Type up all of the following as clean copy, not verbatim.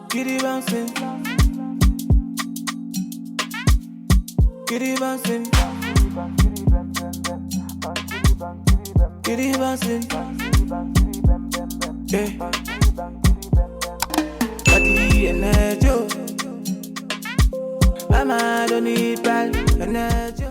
Kitty bouncing, kitty bouncing, kitty bouncing, yeah. Body energy, mama don't need bad energy.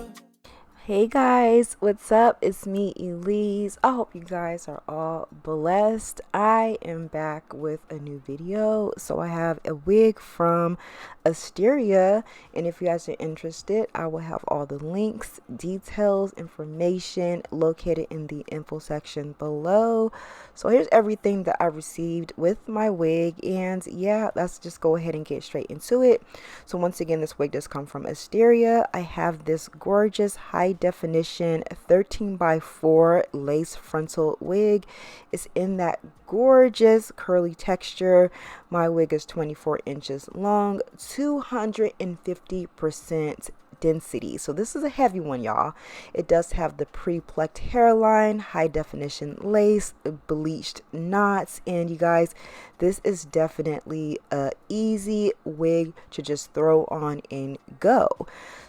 Hey guys, what's up? It's me, Elise. I hope you guys are all blessed. I am back with a new video. So I have a wig from Asteria, and if you guys are interested, I will have all the links, details, information located in the info section below. So here's everything that I received with my wig, and yeah, let's just go ahead and get straight into it. So once again, this wig does come from Asteria. I have this gorgeous high definition 13x4 lace frontal wig. It's in that gorgeous curly texture. My wig is 24 inches long, 250% density. So this is a heavy one, y'all. It does have the pre-plucked hairline, high definition lace, bleached knots, and you guys, this is definitely a easy wig to just throw on and go.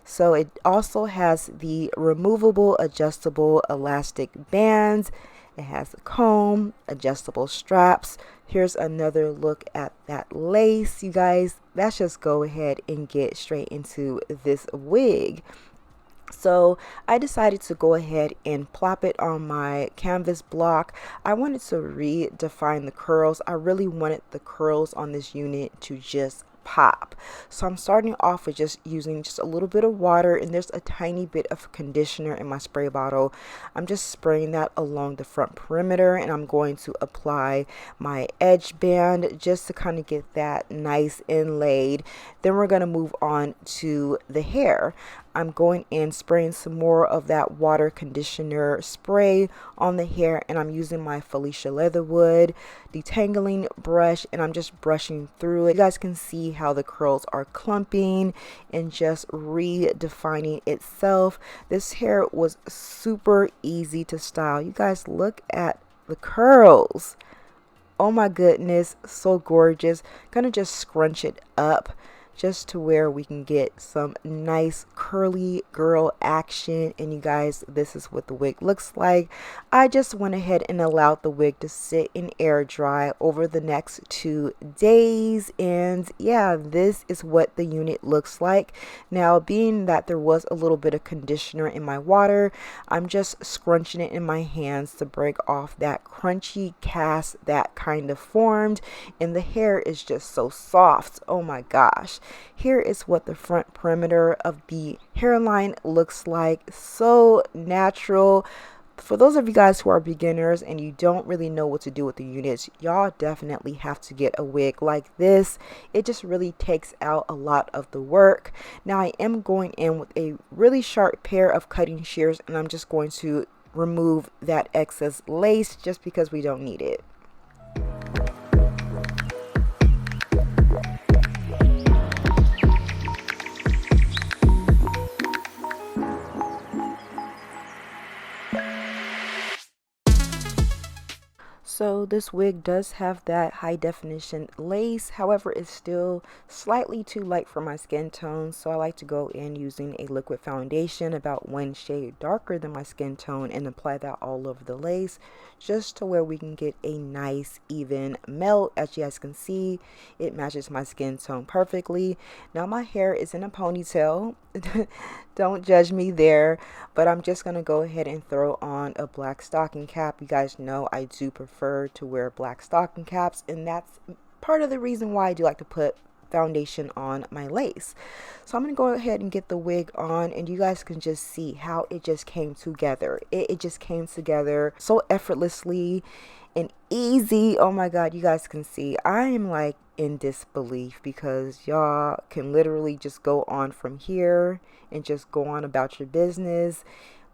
So it also has the removable adjustable elastic bands. It has a comb, adjustable straps. Here's another look at that lace, you guys. Let's just go ahead and get straight into this wig. So I decided to go ahead and plop it on my canvas block. I wanted to redefine the curls. I really wanted the curls on this unit to just pop. So I'm starting off with just using just a little bit of water, and there's a tiny bit of conditioner in my spray bottle. I'm just spraying that along the front perimeter, and I'm going to apply my edge band just to kind of get that nice inlaid. Then we're going to move on to the hair. I'm going in spraying some more of that water conditioner spray on the hair, and I'm using my Felicia Leatherwood detangling brush, and I'm just brushing through it. You guys can see how the curls are clumping and just redefining itself. This hair was super easy to style. You guys, look at the curls. Oh my goodness, so gorgeous. Gonna just scrunch it up just to where we can get some nice curly girl action. And you guys, this is what the wig looks like. I just went ahead and allowed the wig to sit and air dry over the next 2 days, and yeah, this is what the unit looks like. Now, being that there was a little bit of conditioner in my water, I'm just scrunching it in my hands to break off that crunchy cast that kind of formed, and the hair is just so soft. Oh my gosh. Here is what the front perimeter of the hairline looks like. So natural. For those of you guys who are beginners and you don't really know what to do with the units, y'all definitely have to get a wig like this. It just really takes out a lot of the work. Now I am going in with a really sharp pair of cutting shears, and I'm just going to remove that excess lace just because we don't need it. So this wig does have that high definition lace, however it's still slightly too light for my skin tone, so I like to go in using a liquid foundation about 1 shade darker than my skin tone and apply that all over the lace just to where we can get a nice even melt. As you guys can see, it matches my skin tone perfectly. Now my hair is in a ponytail. Don't judge me there, but I'm just gonna go ahead and throw on a black stocking cap. You guys know I do prefer to wear black stocking caps, and that's part of the reason why I do like to put foundation on my lace. So I'm gonna go ahead and get the wig on, and you guys can just see how it just came together. It just came together so effortlessly and easy. Oh my god, you guys can see I am like in disbelief, because y'all can literally just go on from here and just go on about your business.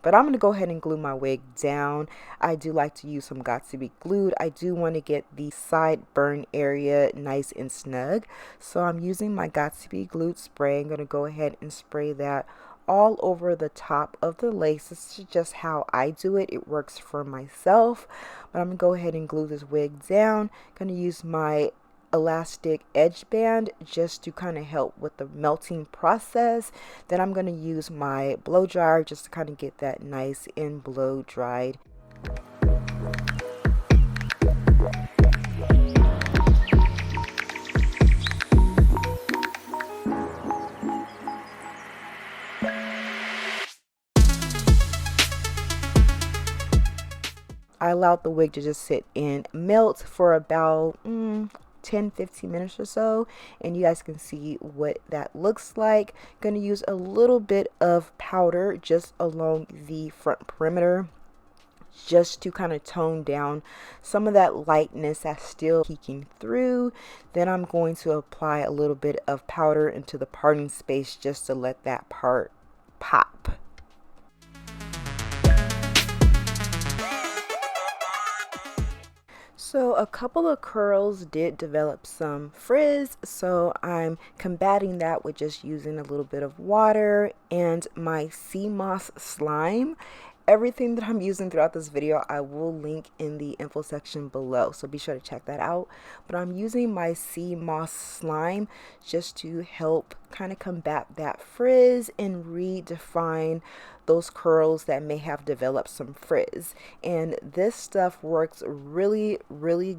But I'm going to go ahead and glue my wig down. I do like to use some Got to Be Glued. I do want to get the sideburn area nice and snug. So I'm using my Got to Be Glued spray. I'm going to go ahead and spray that all over the top of the lace. This is just how I do it. It works for myself. But I'm going to go ahead and glue this wig down. I'm going to use my elastic edge band just to kind of help with the melting process. Then I'm going to use my blow dryer just to kind of get that nice and blow dried. I allowed the wig to just sit and melt for about 10-15 minutes or so, and you guys can see what that looks like. Going to use a little bit of powder just along the front perimeter just to kind of tone down some of that lightness that's still peeking through. Then I'm going to apply a little bit of powder into the parting space just to let that part pop. So a couple of curls did develop some frizz, so I'm combating that with just using a little bit of water and my sea moss slime. Everything that I'm using throughout this video I will link in the info section below, so be sure to check that out. But I'm using my sea moss slime just to help kind of combat that frizz and redefine those curls that may have developed some frizz. And this stuff works really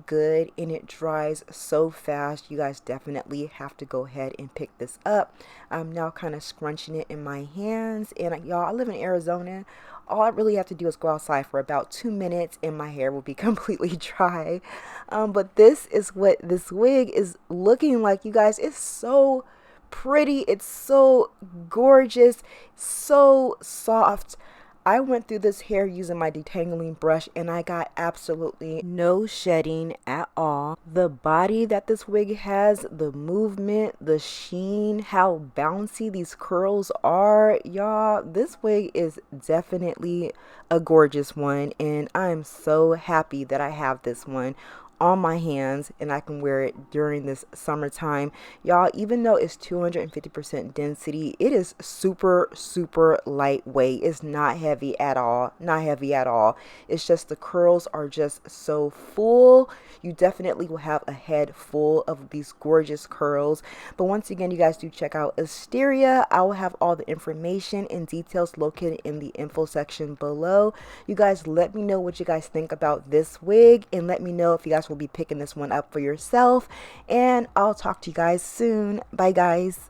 good, and it dries so fast. You guys definitely have to go ahead and pick this up. I'm now kind of scrunching it in my hands, and y'all, I live in Arizona. All I really have to do is go outside for about 2 minutes and my hair will be completely dry. But this is what this wig is looking like, you guys. It's so pretty, it's so gorgeous, so soft. I went through this hair using my detangling brush and I got absolutely no shedding at all. The body that this wig has, the movement, the sheen, how bouncy these curls are, y'all, this wig is definitely a gorgeous one, and I'm so happy that I have this one on my hands and I can wear it during this summertime. Y'all, even though it's 250% density, it is super lightweight. It's not heavy at all. It's just the curls are just so full. You definitely will have a head full of these gorgeous curls. But once again, you guys do check out Asteria. I will have all the information and details located in the info section below. You guys let me know what you guys think about this wig, and let me know if you guys will be picking this one up for yourself, and I'll talk to you guys soon. Bye guys.